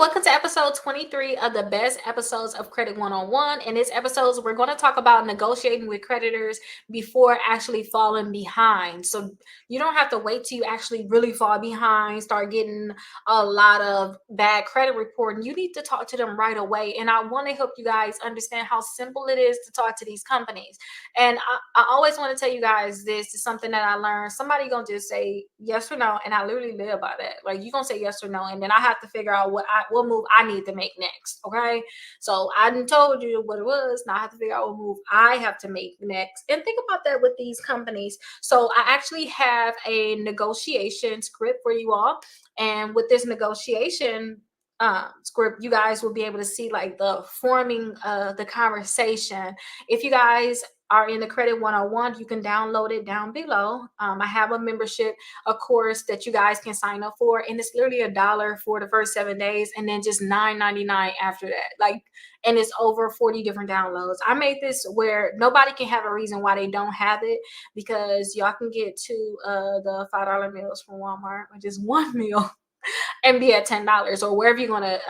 Welcome to episode 23 of the best episodes of Credit 101. In this episode, we're going to talk about negotiating with creditors before actually falling behind. So you don't have to wait till you actually really fall behind, start getting a lot of bad credit reporting. You need to talk to them right away. And I want to help you guys understand how simple it is to talk to these companies. And I always want to tell you guys, this is something that I learned. Somebody gonna just say yes or no, and I literally live by that. Like, you're gonna say yes or no, and then I have to figure out what move I need to make next. Okay, so I done told you what it was. Now I have to figure out what move I have to make next, and think about that with these companies. So I actually have a negotiation script for you all, and with this negotiation script, you guys will be able to see like the forming the conversation. If you guys are in the Credit 101, you can download it down below. I have a membership, a course that you guys can sign up for, and it's literally $1 for the first 7 days, and then just $9.99 after that. Like, and it's over 40 different downloads. I made this where nobody can have a reason why they don't have it, because y'all can get to the $5 meals from Walmart, which is one meal, and be at $10, or wherever you're gonna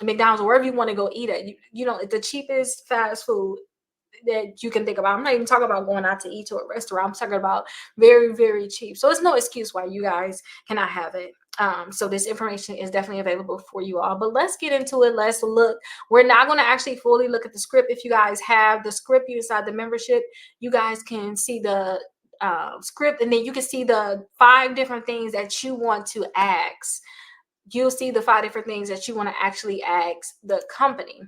McDonald's, or wherever you want to go eat at. You know, the cheapest fast food that you can think about. I'm not even talking about going out to eat to a restaurant. I'm talking about very, very cheap. So it's no excuse why you guys cannot have it. So this information is definitely available for you all. But let's get into it. Let's look. We're not going to actually fully look at the script. If you guys have the script inside the membership, you guys can see the script, and then you can see the 5 different things that you want to ask. You'll see the 5 different things that you want to actually ask the company,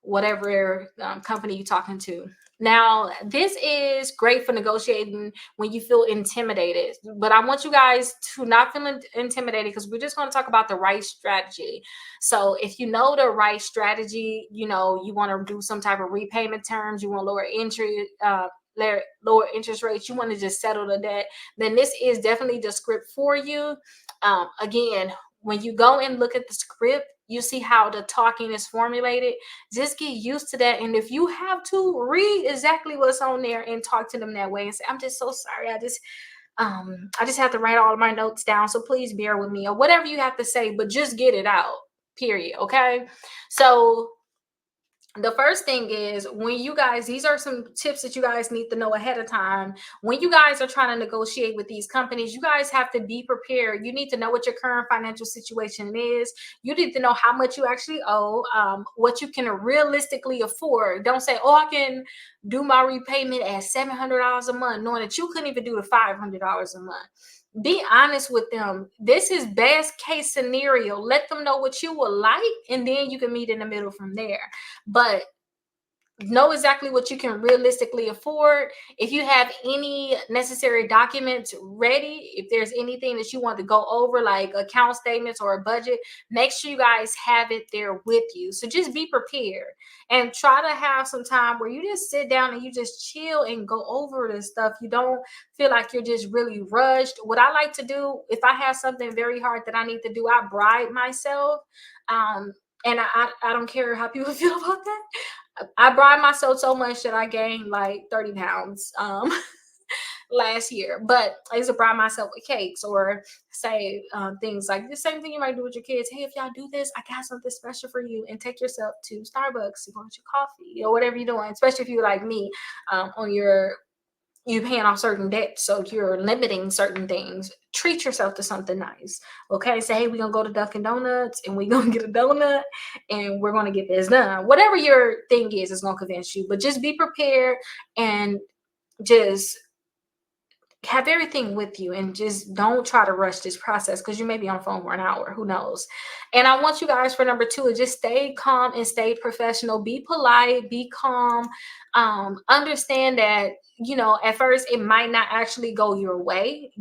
whatever company you're talking to. Now, this is great for negotiating when you feel intimidated, but I want you guys to not feel intimidated, because we're just going to talk about the right strategy. So if you know the right strategy, you know, you want to do some type of repayment terms, you want lower interest rates, you want to just settle the debt, then this is definitely the script for you. Again, when you go and look at the script, you see how the talking is formulated. Just get used to that. And if you have to, read exactly what's on there and talk to them that way and say, I'm just so sorry. I just have to write all of my notes down, so please bear with me, or whatever you have to say, but just get it out, period. Okay. So the first thing is, when you guys, these are some tips that you guys need to know ahead of time. When you guys are trying to negotiate with these companies, you guys have to be prepared. You need to know what your current financial situation is. You need to know how much you actually owe, what you can realistically afford. Don't say, oh, I can do my repayment at $700 a month, knowing that you couldn't even do the $500 a month. Be honest with them. This is best case scenario. Let them know what you would like, and then you can meet in the middle from there. But know exactly what you can realistically afford. If you have any necessary documents ready, if there's anything that you want to go over, like account statements or a budget, make sure you guys have it there with you. So just be prepared, and try to have some time where you just sit down and you just chill and go over this stuff. You don't feel like you're just really rushed. What I like to do, if I have something very hard that I need to do, I bribe myself. And I don't care how people feel about that. I bribe myself so much that I gained like 30 pounds last year. But I used to bribe myself with cakes, or say things like the same thing you might do with your kids. Hey, if y'all do this, I got something special for you, and take yourself to Starbucks, you want your coffee, or whatever you're doing. Especially if you're like me, on you're paying off certain debts, so you're limiting certain things. Treat yourself to something nice. Okay, say, hey, we're gonna go to Dunkin' Donuts, and we're gonna get a donut, and we're gonna get this done. Whatever your thing is gonna convince you, but just be prepared, and just have everything with you, and just don't try to rush this process, because you may be on the phone for an hour, who knows. And I want you guys, for number 2, is just stay calm and stay professional. Be polite, be calm. Understand that, you know, at first it might not actually go your way.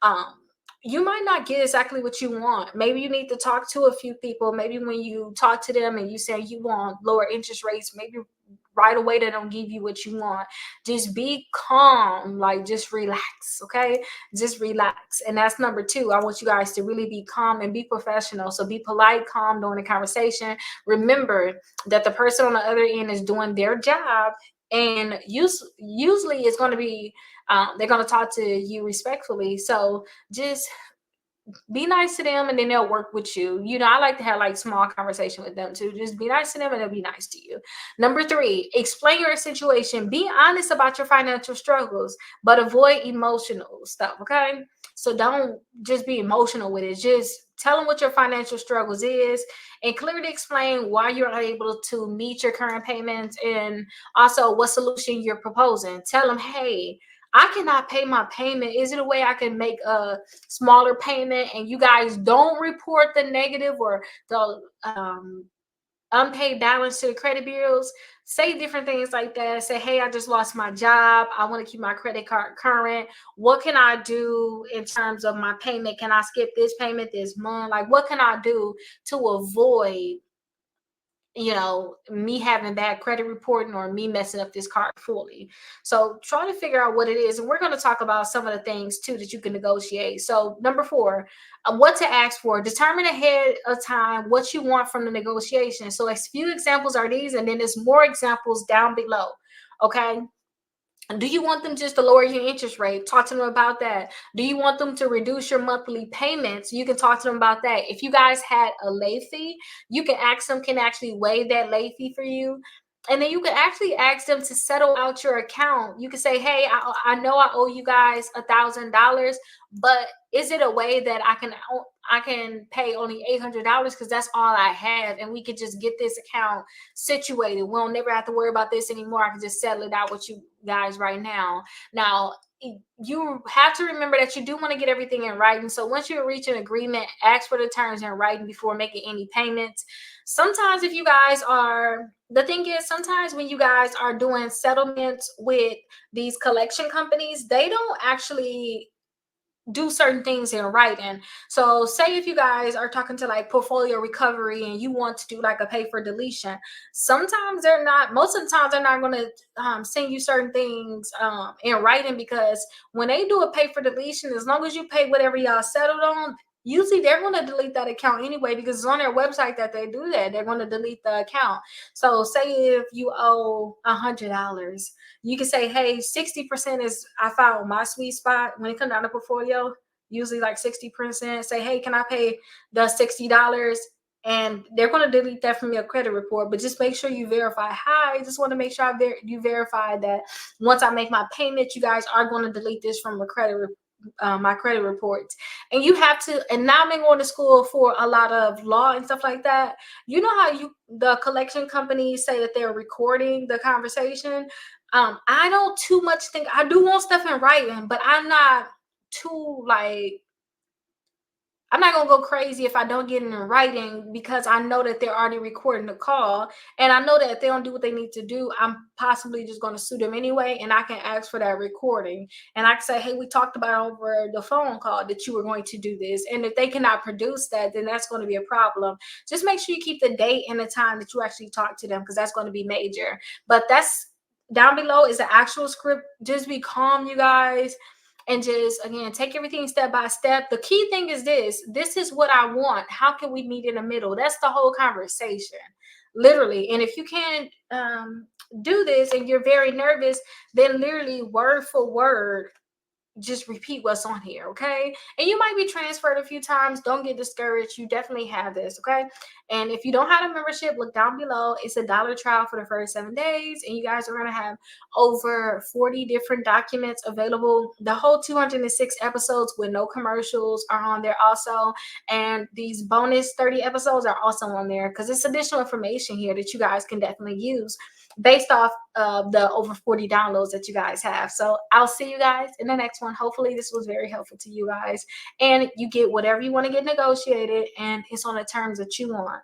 Um you might not get exactly what you want. Maybe you need to talk to a few people. Maybe when you talk to them and you say you want lower interest rates, maybe right away they don't give you what you want. Just be calm, like just relax. Okay, just relax. And that's number 2. I want you guys to really be calm and be professional. So be polite, calm during the conversation. Remember that the person on the other end is doing their job, and usually it's going to be they're going to talk to you respectfully. So just be nice to them and then they'll work with you. You know, I like to have like small conversation with them too. Just be nice to them and they'll be nice to you. Number three, explain your situation. Be honest about your financial struggles, but avoid emotional stuff. Okay. So don't just be emotional with it. Just tell them what your financial struggles is and clearly explain why you're unable to meet your current payments and also what solution you're proposing. Tell them, hey, I cannot pay my payment. Is it a way I can make a smaller payment and you guys don't report the negative or the unpaid balance to the credit bureaus? Say different things like that. Say, hey, I just lost my job. I want to keep my credit card current. What can I do in terms of my payment? Can I skip this payment this month? Like, what can I do to avoid, you know, me having bad credit reporting or me messing up this card fully? So try to figure out what it is. And we're going to talk about some of the things too that you can negotiate. So number four, what to ask for. Determine ahead of time what you want from the negotiation. So a few examples are these, and then there's more examples down below. Okay. Do you want them just to lower your interest rate? Talk to them about that. Do you want them to reduce your monthly payments? You can talk to them about that. If you guys had a late fee, you can ask them, can actually waive that late fee for you. And then you can actually ask them to settle out your account. You can say, hey, I know I owe you guys $1,000, but is it a way that I can pay only $800 because that's all I have, and we could just get this account situated. We don't never have to worry about this anymore. I can just settle it out with you guys right now. Now, you have to remember that you do want to get everything in writing. So once you reach an agreement, ask for the terms in writing before making any payments. Sometimes if you guys are, the thing is, sometimes when you guys are doing settlements with these collection companies, they don't actually do certain things in writing. So say if you guys are talking to like portfolio recovery and you want to do like a pay for deletion, sometimes they're not, most of the times they're not going to send you certain things in writing, because when they do a pay for deletion, as long as you pay whatever y'all settled on, usually they're going to delete that account anyway, because it's on their website that they do that. They're going to delete the account. So say if you owe $100, you can say, hey, 60% is, I found my sweet spot when it comes down to portfolio, usually like 60%. Say, hey, can I pay the $60? And they're going to delete that from your credit report, but just make sure you verify. Hi, I just want to make sure you verify that once I make my payment, you guys are going to delete this from my credit reports. And you have to, and now I've been going to school for a lot of law and stuff like that. You know how the collection companies say that they're recording the conversation. I don't too much think, I do want stuff in writing, but too like I'm not gonna go crazy if I don't get it in writing, because I know that they're already recording the call, and I know that if they don't do what they need to do, I'm possibly just gonna sue them anyway, and I can ask for that recording, and I can say, hey, we talked about over the phone call that you were going to do this, and if they cannot produce that, then that's going to be a problem. Just make sure you keep the date and the time that you actually talk to them, because that's going to be major. But that's down below is the actual script. Just be calm, you guys, and just again take everything step by step. The key thing is this is what I want, how can we meet in the middle? That's the whole conversation, literally. And if you can't do this and you're very nervous, then literally word for word just repeat what's on here, okay? And you might be transferred a few times. Don't get discouraged. You definitely have this, okay? And if you don't have a membership, look down below. It's a $1 trial for the first 7 days, and you guys are going to have over 40 different documents available. The whole 206 episodes with no commercials are on there also, and these bonus 30 episodes are also on there, because it's additional information here that you guys can definitely use based off of the over 40 downloads that you guys have. So I'll see you guys in the next one. Hopefully this was very helpful to you guys, and you get whatever you want to get negotiated, and it's on the terms that you want.